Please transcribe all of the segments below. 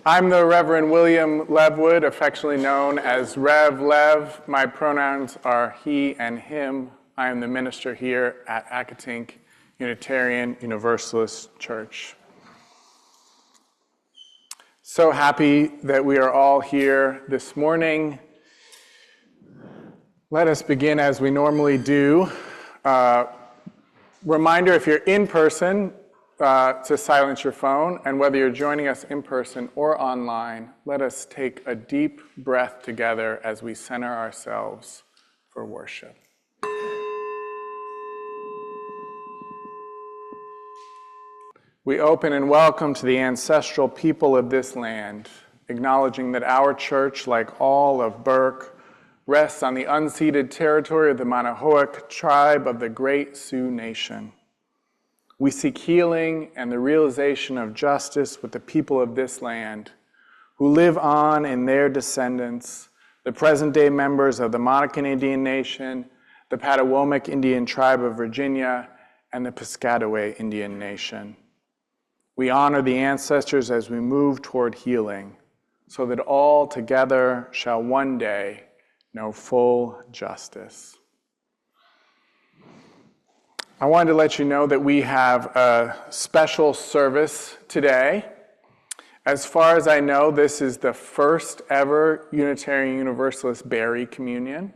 I'm the Reverend William Levwood, affectionately known as Rev Lev. My pronouns are he and him. I am the minister here at Accotink, Unitarian Universalist Church. So happy that we are all here this morning. Let us begin as we normally do. Reminder, if you're in person, to silence your phone, and whether you're joining us in person or online, let us take a deep breath together as we center ourselves for worship. We open and welcome to the ancestral people of this land, acknowledging that our church, like all of Burke, rests on the unceded territory of the Manahoac tribe of the Great Sioux Nation. We seek healing and the realization of justice with the people of this land, who live on in their descendants, the present-day members of the Monacan Indian Nation, the Patawomic Indian Tribe of Virginia, and the Piscataway Indian Nation. We honor the ancestors as we move toward healing, so that all together shall one day know full justice. I wanted to let you know that we have a special service today. As far as I know, this is the first ever Unitarian Universalist Berry Communion.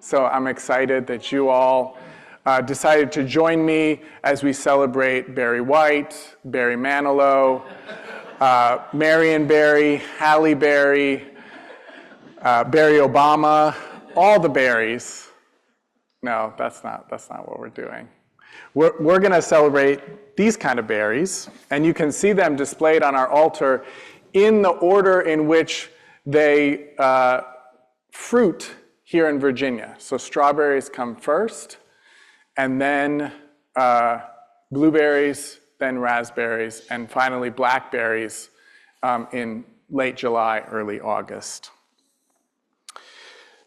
So I'm excited that you all decided to join me as we celebrate Barry White, Barry Manilow, Marion Barry, Halle Berry, Barry Obama, all the berries. No, that's not what we're doing. We're going to celebrate these kind of berries, and you can see them displayed on our altar in the order in which they fruit here in Virginia. So strawberries come first, and then blueberries, then raspberries, and finally blackberries in late July, early August.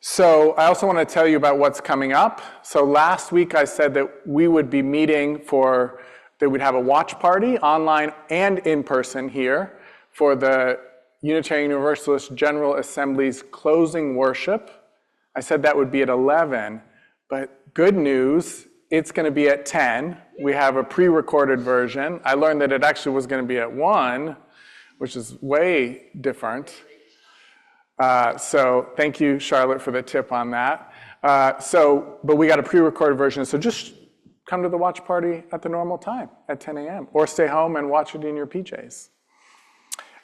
So I also want to tell you about what's coming up. So last week I said that we would be meeting that we'd have a watch party online and in person here for the Unitarian Universalist General Assembly's closing worship. I said that would be at 11, but good news, it's going to be at 10. We have a pre-recorded version. I learned that it actually was going to be at 1, which is way different. So thank you, Charlotte, for the tip on that. But we got a pre-recorded version, so just come to the watch party at the normal time, at 10 a.m., or stay home and watch it in your PJs.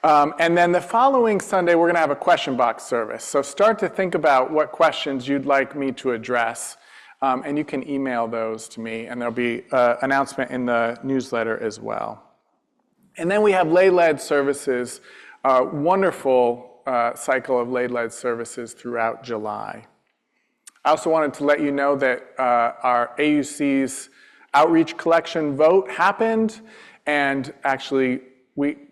And then the following Sunday, we're going to have a question box service. So start to think about what questions you'd like me to address, and you can email those to me, and there'll be an announcement in the newsletter as well. And then we have lay-led services, wonderful cycle of lay-led services throughout July. I also wanted to let you know that our AUC's outreach collection vote happened, and actually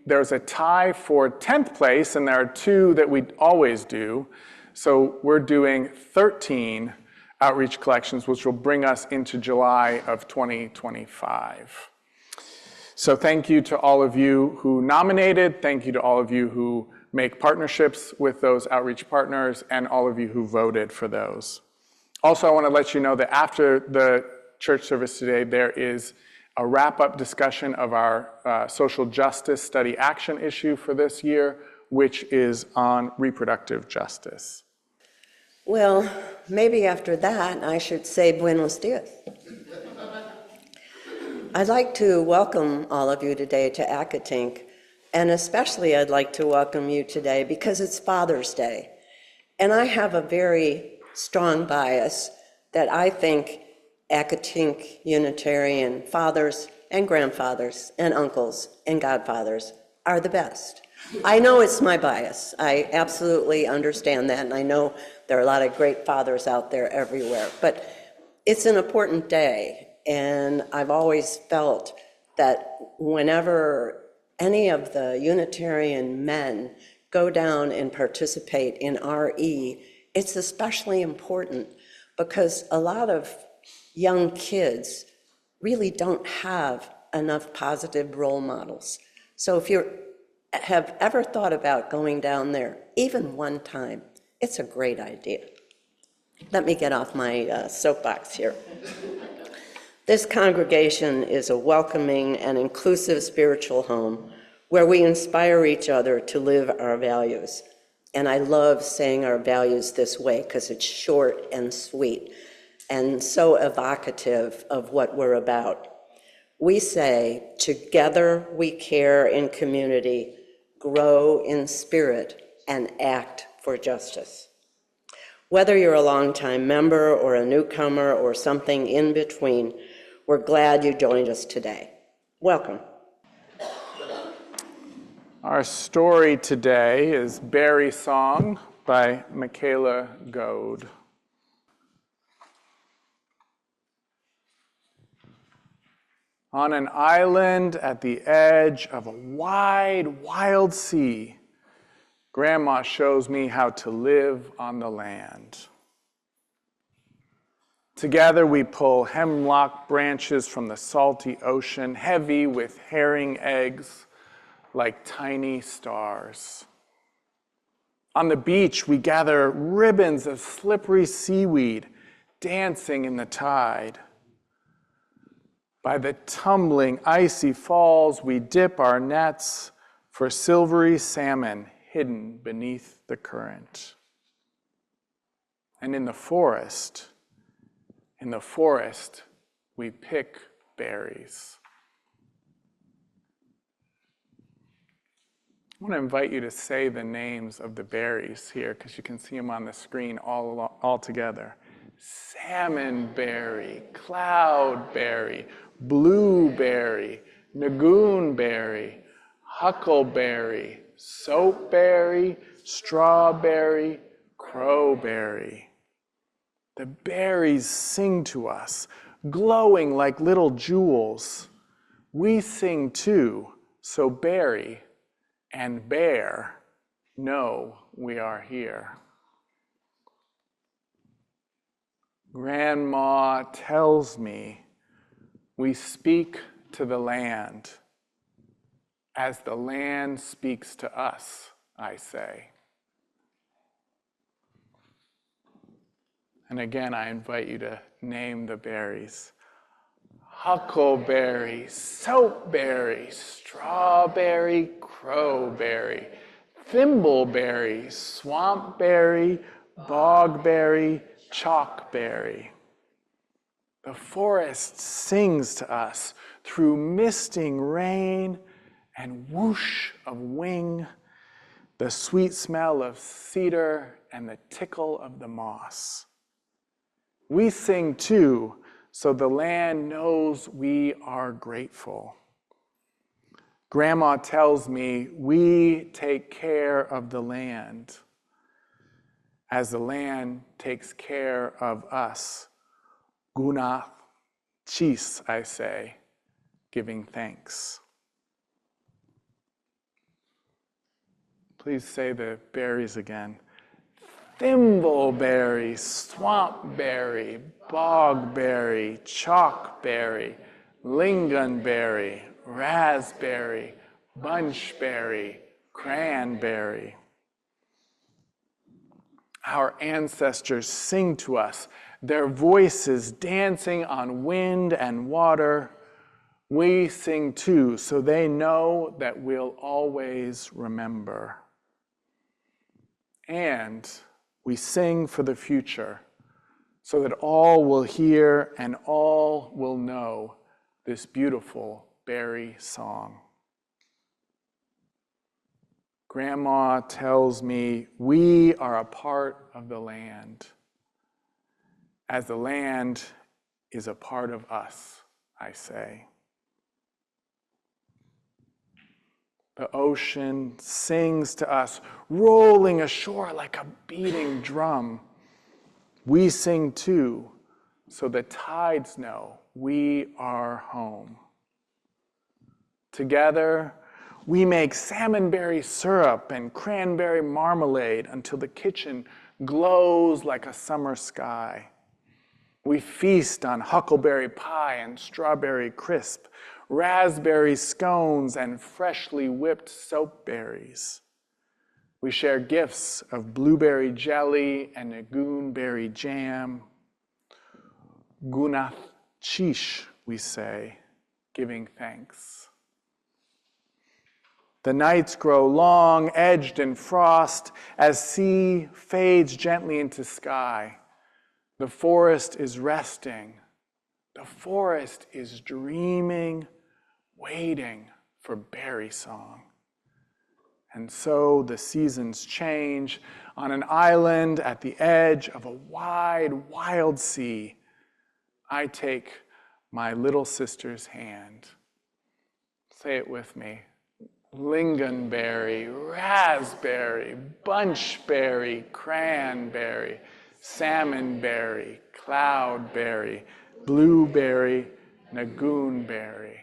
there's a tie for 10th place, and there are 2 that we always do. So we're doing 13 outreach collections, which will bring us into July of 2025. So thank you to all of you who nominated, thank you to all of you who make partnerships with those outreach partners, and all of you who voted for those. Also, I want to let you know that after the church service today, there is a wrap-up discussion of our social justice study action issue for this year, which is on reproductive justice. Well, maybe after that, I should say buenos dias. I'd like to welcome all of you today to Accotink. And especially I'd like to welcome you today because it's Father's Day. And I have a very strong bias that I think Accotink Unitarian fathers and grandfathers and uncles and godfathers are the best. I know it's my bias. I absolutely understand that, and I know there are a lot of great fathers out there everywhere. But it's an important day, and I've always felt that whenever any of the Unitarian men go down and participate in RE, it's especially important because a lot of young kids really don't have enough positive role models. So if you're have ever thought about going down there, even one time, it's a great idea. Let me get off my soapbox here. This congregation is a welcoming and inclusive spiritual home where we inspire each other to live our values. And I love saying our values this way because it's short and sweet and so evocative of what we're about. We say, together we care in community, grow in spirit, and act for justice. Whether you're a longtime member or a newcomer or something in between, we're glad you joined us today. Welcome. Our story today is Berry Song by Michaela Goad. On an island at the edge of a wide, wild sea, Grandma shows me how to live on the land. Together we pull hemlock branches from the salty ocean, heavy with herring eggs like tiny stars. On the beach we gather ribbons of slippery seaweed dancing in the tide. By the tumbling icy falls we dip our nets for silvery salmon hidden beneath the current. And in the forest, we pick berries. I want to invite you to say the names of the berries here because you can see them on the screen all together. Salmonberry, cloudberry, blueberry, nagoonberry, huckleberry, soapberry, strawberry, crowberry. The berries sing to us, glowing like little jewels. We sing too, so berry and bear know we are here. Grandma tells me we speak to the land as the land speaks to us, I say. And again, I invite you to name the berries. Huckleberry, soapberry, strawberry, crowberry, thimbleberry, swampberry, bogberry, chalkberry. The forest sings to us through misting rain and whoosh of wing, the sweet smell of cedar and the tickle of the moss. We sing too, so the land knows we are grateful. Grandma tells me we take care of the land as the land takes care of us. Guna chis, I say, giving thanks. Please say the berries again. Thimbleberry, swampberry, bogberry, chalkberry, lingonberry, raspberry, bunchberry, cranberry. Our ancestors sing to us, their voices dancing on wind and water. We sing too, so they know that we'll always remember. And we sing for the future, so that all will hear and all will know this beautiful berry song. Grandma tells me we are a part of the land, as the land is a part of us, I say. The ocean sings to us, rolling ashore like a beating drum. We sing too, so the tides know we are home. Together, we make salmonberry syrup and cranberry marmalade until the kitchen glows like a summer sky. We feast on huckleberry pie and strawberry crisp, raspberry scones, and freshly whipped soap berries. We share gifts of blueberry jelly and nagoonberry jam. Gunath chish, we say, giving thanks. The nights grow long, edged in frost, as sea fades gently into sky. The forest is resting. The forest is dreaming, waiting for berry song. And so the seasons change. On an island at the edge of a wide, wild sea, I take my little sister's hand. Say it with me. Lingonberry, raspberry, bunchberry, cranberry, salmonberry, cloudberry, blueberry, nagoonberry.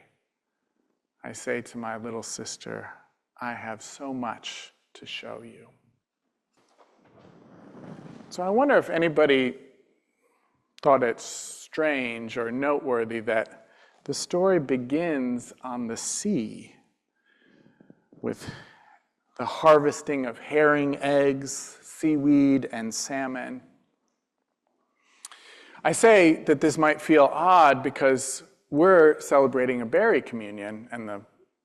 I say to my little sister, I have so much to show you. So I wonder if anybody thought it strange or noteworthy that the story begins on the sea with the harvesting of herring eggs, seaweed, and salmon. I say that this might feel odd because we're celebrating a berry communion, and the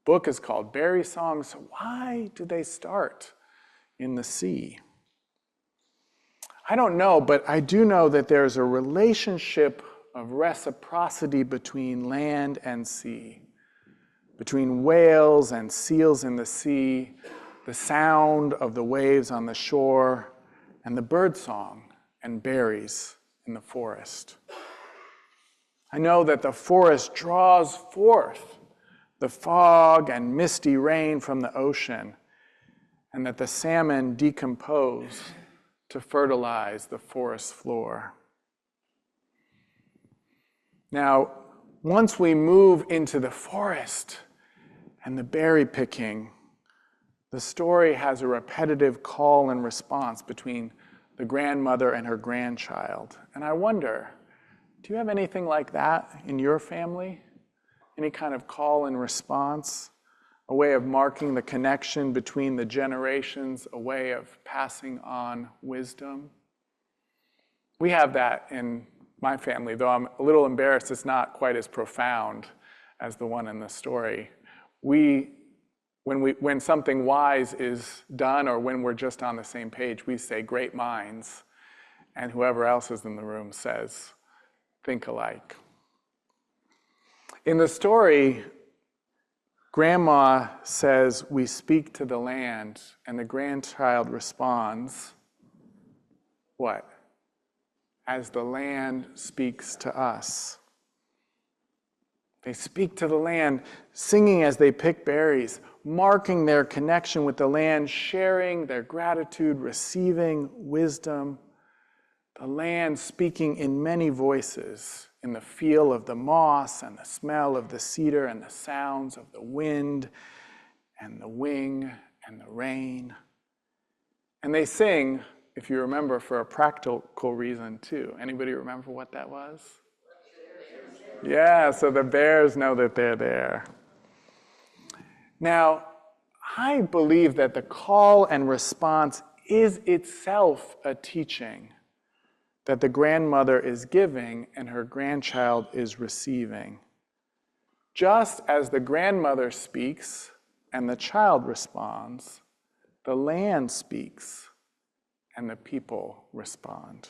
book is called Berry Songs. So why do they start in the sea? I don't know, but I do know that there's a relationship of reciprocity between land and sea, between whales and seals in the sea, the sound of the waves on the shore, and the birdsong and berries in the forest. I know that the forest draws forth the fog and misty rain from the ocean, and that the salmon decompose to fertilize the forest floor. Now, once we move into the forest and the berry picking, the story has a repetitive call and response between the grandmother and her grandchild. And I wonder, do you have anything like that in your family? Any kind of call and response? A way of marking the connection between the generations, a way of passing on wisdom? We have that in my family, though I'm a little embarrassed it's not quite as profound as the one in the story. When something wise is done, or when we're just on the same page, we say great minds, and whoever else is in the room says think alike. In the story, Grandma says, we speak to the land, and the grandchild responds, what? As the land speaks to us. They speak to the land, singing as they pick berries, marking their connection with the land, sharing their gratitude, receiving wisdom. The land speaking in many voices, in the feel of the moss and the smell of the cedar and the sounds of the wind and the wing and the rain. And they sing, if you remember, for a practical reason too. Anybody remember what that was? Yeah, so the bears know that they're there. Now, I believe that the call and response is itself a teaching that the grandmother is giving and her grandchild is receiving. Just as the grandmother speaks and the child responds, the land speaks and the people respond.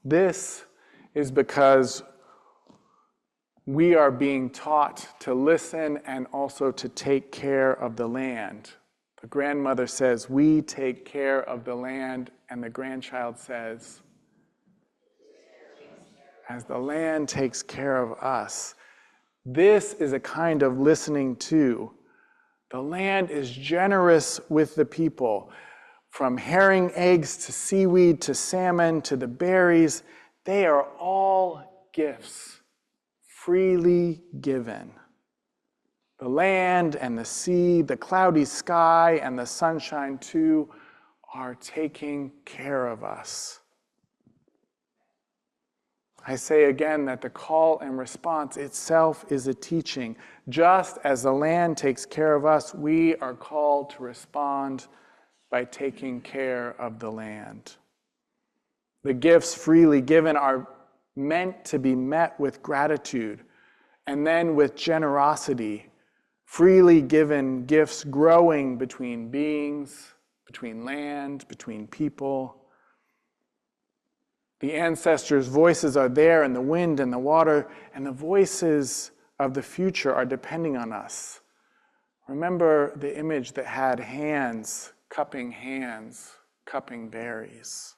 This is because we are being taught to listen and also to take care of the land. The grandmother says, we take care of the land, and the grandchild says, as the land takes care of us. This is a kind of listening too. The land is generous with the people. From herring eggs to seaweed to salmon to the berries, they are all gifts, freely given. The land and the sea, the cloudy sky and the sunshine too, are taking care of us. I say again that the call and response itself is a teaching. Just as the land takes care of us, we are called to respond by taking care of the land. The gifts freely given are meant to be met with gratitude and then with generosity. Freely given gifts growing between beings, between land, between people. The ancestors' voices are there in the wind and the water, and the voices of the future are depending on us. Remember the image that had hands cupping berries.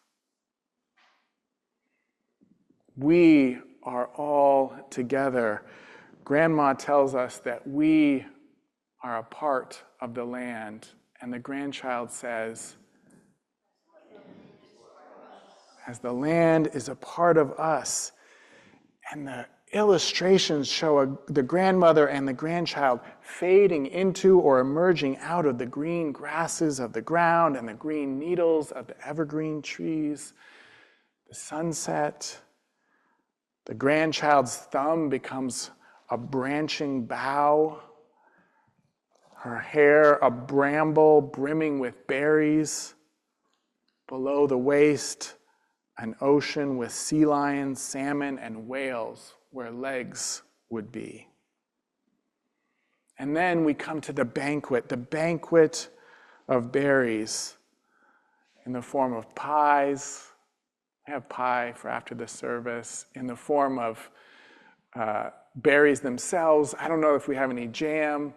We are all together. Grandma tells us that we are a part of the land, and the grandchild says, as the land is a part of us. And the illustrations show the grandmother and the grandchild fading into or emerging out of the green grasses of the ground and the green needles of the evergreen trees. The sunset, the grandchild's thumb becomes a branching bough, her hair a bramble brimming with berries. Below the waist, an ocean with sea lions, salmon, and whales where legs would be. And then we come to the banquet of berries in the form of pies. I have pie for after the service, in the form of berries themselves. I don't know if we have any jam.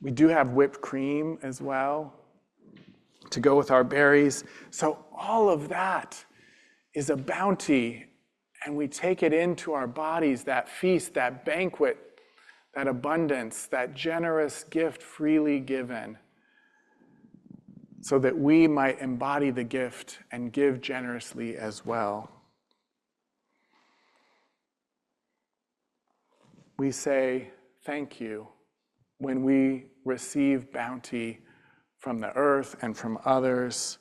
We do have whipped cream as well to go with our berries. So all of that is a bounty, and we take it into our bodies, that feast, that banquet, that abundance, that generous gift freely given, so that we might embody the gift and give generously as well. We say thank you when we receive bounty from the earth and from others.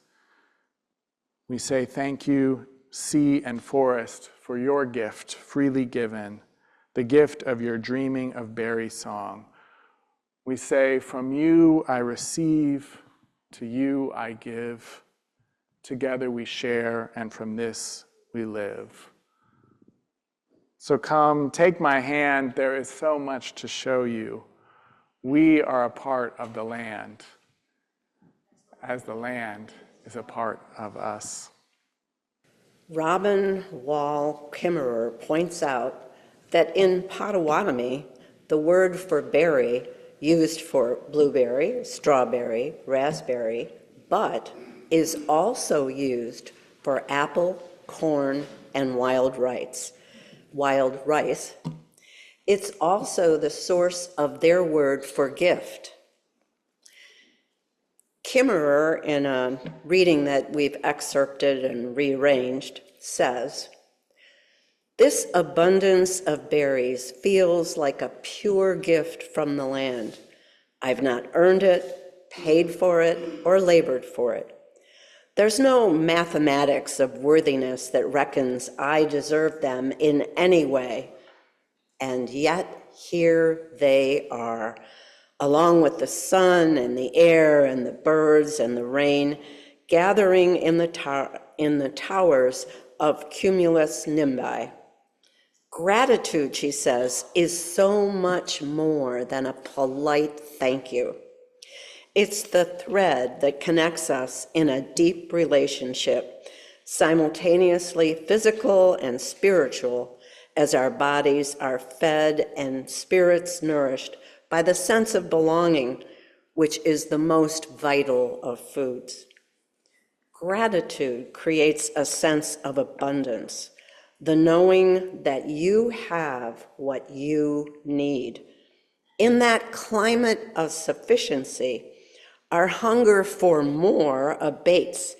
We say thank you, sea and forest, for your gift freely given, the gift of your dreaming of berry song. We say, from you I receive, to you I give. Together we share, and from this we live. So come, take my hand. There is so much to show you. We are a part of the land, as the land is a part of us. Robin Wall Kimmerer points out that in Potawatomi, the word for berry used for blueberry, strawberry, raspberry, but is also used for apple, corn, and wild rice. It's also the source of their word for gift. Kimmerer, in a reading that we've excerpted and rearranged, says, "This abundance of berries feels like a pure gift from the land. I've not earned it, paid for it, or labored for it. There's no mathematics of worthiness that reckons I deserve them in any way. And yet here they are, along with the sun and the air and the birds and the rain, gathering in the towers of cumulus nimbi. Gratitude," she says, "is so much more than a polite thank you. It's the thread that connects us in a deep relationship, simultaneously physical and spiritual, as our bodies are fed and spirits nourished by the sense of belonging, which is the most vital of foods. Gratitude creates a sense of abundance, the knowing that you have what you need. In that climate of sufficiency, our hunger for more abates,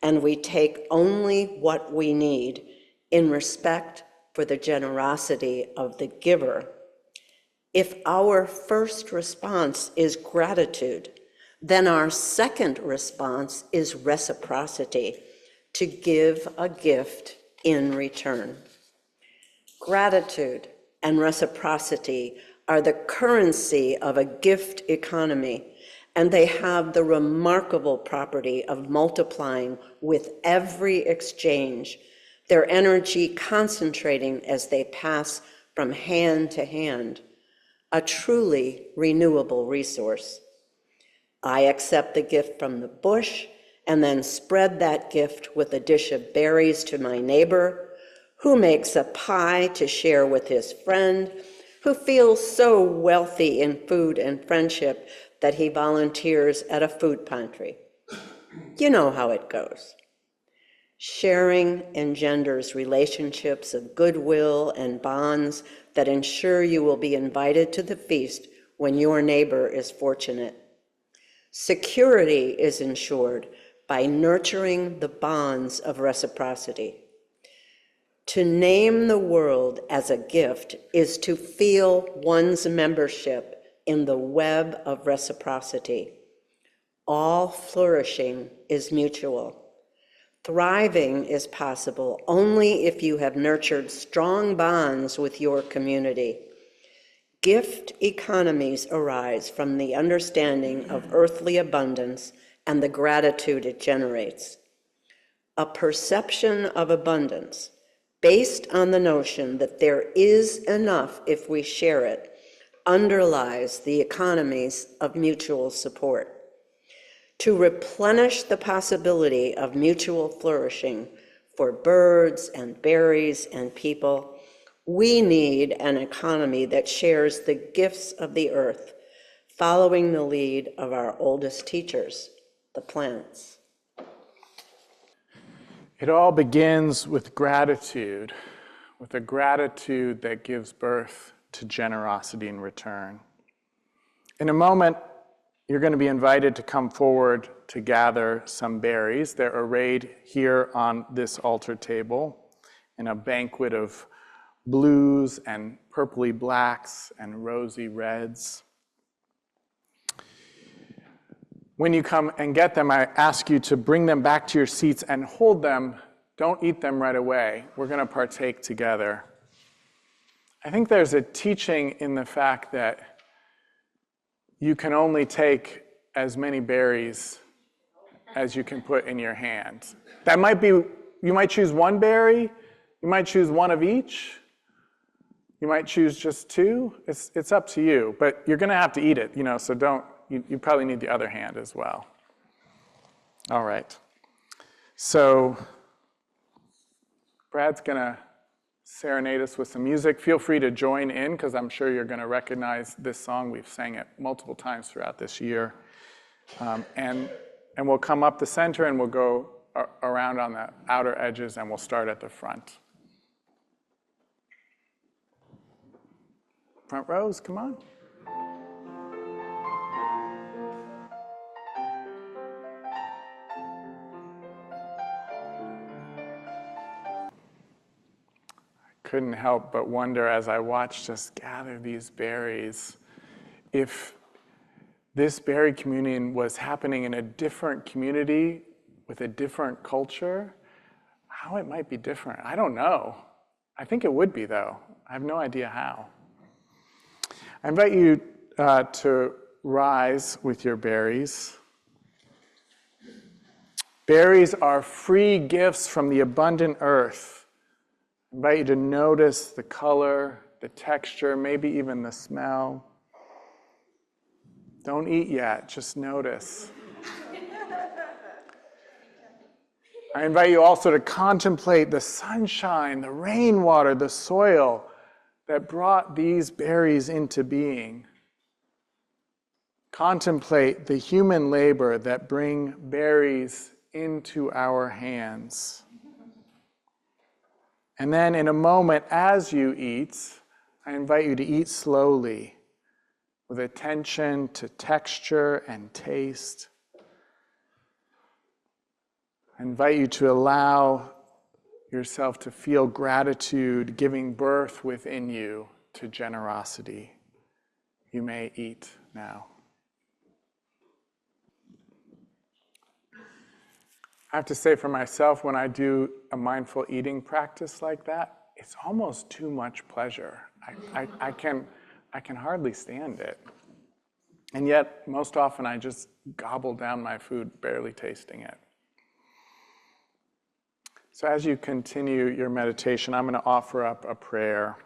and we take only what we need in respect for the generosity of the giver. If our first response is gratitude, then our second response is reciprocity, to give a gift in return. Gratitude and reciprocity are the currency of a gift economy, and they have the remarkable property of multiplying with every exchange, their energy concentrating as they pass from hand to hand, a truly renewable resource. I accept the gift from the bush and then spread that gift with a dish of berries to my neighbor, who makes a pie to share with his friend, who feels so wealthy in food and friendship that he volunteers at a food pantry. You know how it goes. Sharing engenders relationships of goodwill and bonds that ensure you will be invited to the feast when your neighbor is fortunate. Security is ensured by nurturing the bonds of reciprocity. To name the world as a gift is to feel one's membership in the web of reciprocity. All flourishing is mutual. Thriving is possible only if you have nurtured strong bonds with your community. Gift economies arise from the understanding of earthly abundance and the gratitude it generates. A perception of abundance based on the notion that there is enough if we share it underlies the economies of mutual support. To replenish the possibility of mutual flourishing for birds and berries and people, we need an economy that shares the gifts of the earth, following the lead of our oldest teachers, the plants. It all begins with gratitude, with a gratitude that gives birth to generosity in return. In a moment, you're going to be invited to come forward to gather some berries. They're arrayed here on this altar table in a banquet of blues and purpley blacks and rosy reds. When you come and get them, I ask you to bring them back to your seats and hold them. Don't eat them right away. We're going to partake together. I think there's a teaching in the fact that you can only take as many berries as you can put in your hand. That might be, you might choose one berry, you might choose one of each, you might choose just two. It's up to you, but you're going to have to eat it, so don't, you probably need the other hand as well. All right. So Brad's going to serenade us with some music. Feel free to join in, because I'm sure you're going to recognize this song. We've sang it multiple times throughout this year. And we'll come up the center, and we'll go around on the outer edges, and we'll start at the front. Front rows, come on. Couldn't help but wonder as I watched us gather these berries, if this berry communion was happening in a different community with a different culture, how it might be different. I don't know. I think it would be, though. I have no idea how. I invite you to rise with your berries. Berries are free gifts from the abundant earth. I invite you to notice the color, the texture, maybe even the smell. Don't eat yet, just notice. I invite you also to contemplate the sunshine, the rainwater, the soil that brought these berries into being. Contemplate the human labor that bring berries into our hands. And then in a moment, as you eat, I invite you to eat slowly, with attention to texture and taste. I invite you to allow yourself to feel gratitude giving birth within you to generosity. You may eat now. I have to say for myself, when I do a mindful eating practice like that, it's almost too much pleasure. I can hardly stand it. And yet, most often I just gobble down my food, barely tasting it. So as you continue your meditation, I'm going to offer up a prayer.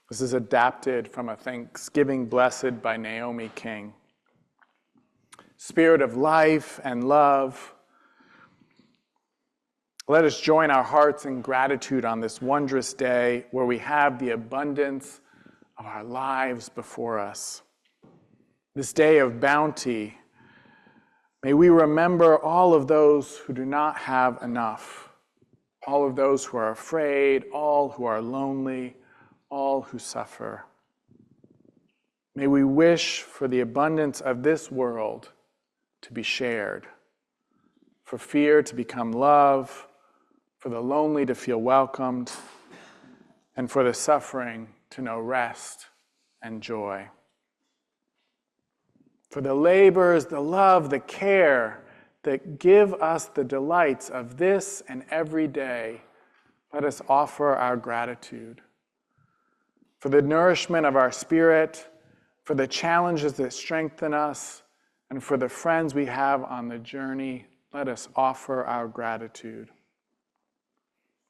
This is adapted from a Thanksgiving Blessed by Naomi King. Spirit of life and love, let us join our hearts in gratitude on this wondrous day where we have the abundance of our lives before us. This day of bounty, may we remember all of those who do not have enough, all of those who are afraid, all who are lonely, all who suffer. May we wish for the abundance of this world to be shared, for fear to become love, for the lonely to feel welcomed, and for the suffering to know rest and joy. For the labors, the love, the care that give us the delights of this and every day, let us offer our gratitude. For the nourishment of our spirit, for the challenges that strengthen us, and for the friends we have on the journey, let us offer our gratitude.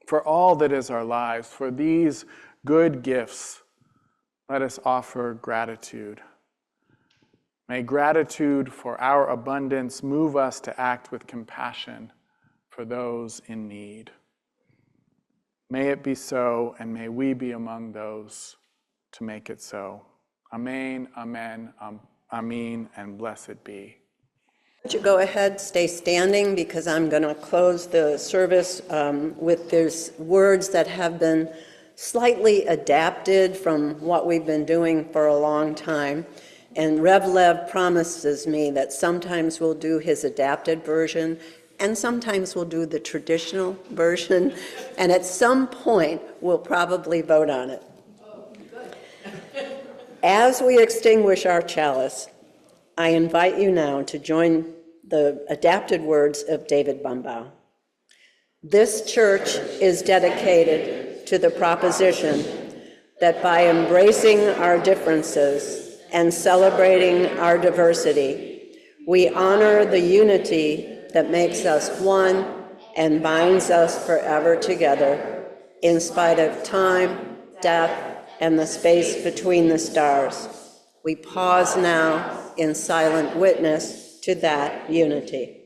For all that is our lives, for these good gifts, let us offer gratitude. May gratitude for our abundance move us to act with compassion for those in need. May it be so, and may we be among those to make it so. Amen, amen, amen, and blessed be. Would you go ahead, stay standing, because I'm going to close the service with these words that have been slightly adapted from what we've been doing for a long time. And Rev Lev promises me that sometimes we'll do his adapted version, and sometimes we'll do the traditional version, and at some point we'll probably vote on it. As we extinguish our chalice, I invite you now to join the adapted words of David Bumbaugh. This church is dedicated to the proposition that by embracing our differences and celebrating our diversity, we honor the unity that makes us one and binds us forever together, in spite of time, death, and the space between the stars. We pause now in silent witness to that unity.